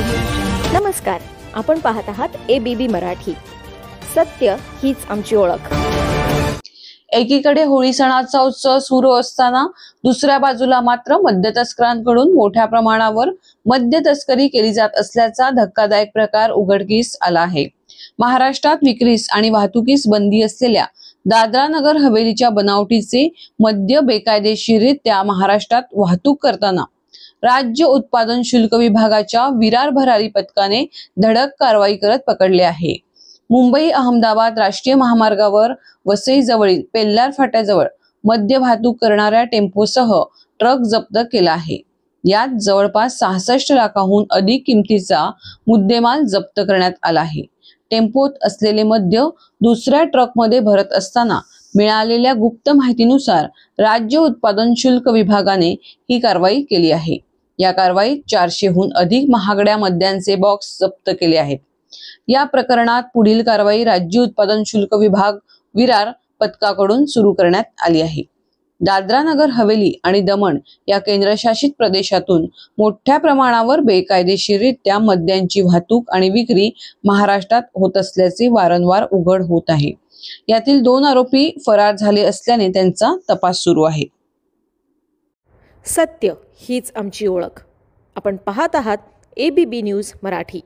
नमस्कार, आपण पाहत आहात ABB मराठी. सत्य हीच आमची ओळख. एकीकडे होळी सणाचा उत्सव सुरू असताना दुसऱ्या बाजूला मात्र मद्य तस्करांकडून मोठ्या प्रमाणावर मद्य तस्करी केली जात असल्याचा धक्कादायक प्रकार उघडकीस आला आहे. महाराष्ट्रात विक्रीस आणि वाहतुकीस बंदी असलेल्या दादरा नगर हवेलीच्या बनावटीचे मद्य बेकायदेशीररित्या महाराष्ट्रात वाहतूक करताना राज्य उत्पादन शुल्क विभागाच्या विरार भरारी पथकाने धडक कारवाई करत पकडले आहे. मुंबई अहमदाबाद राष्ट्रीय महामार्गावर वसई जवळील पेल्लार फाट्याजवळ मद्य वाहतूक करणाऱ्या टेम्पोसह ट्रक जप्त केला आहे. यात जवळपास 66 लाखांहून अधिक किमतीचा मुद्देमाल जप्त करण्यात आला आहे. टेम्पोत असलेले मद्य दुसऱ्या ट्रकमध्ये भरत असताना मिळालेल्या गुप्त माहितीनुसार राज्य उत्पादन शुल्क विभागाने ही कारवाई केली आहे. या कारवाईत 400हून अधिक महागड्या मद्यांचे बॉक्स जप्त केले आहेत. या प्रकरणात पुढील कारवाई राज्य उत्पादन शुल्क विभाग विरार पथकाकडून सुरू करण्यात आली आहे. दादरा नगर हवेली आणि दमण या केंद्रशासित प्रदेशातून मोठ्या प्रमाणावर बेकायदेशीररित्या मद्यांची वाहतूक आणि विक्री महाराष्ट्रात होत असल्याचे वारंवार उघड होत आहे. यातील 2 आरोपी फरार झाले असल्याने त्यांचा तपास सुरू आहे. सत्य हीच आमची ओळख. आपण पाहत आहात ABB न्यूज मराठी.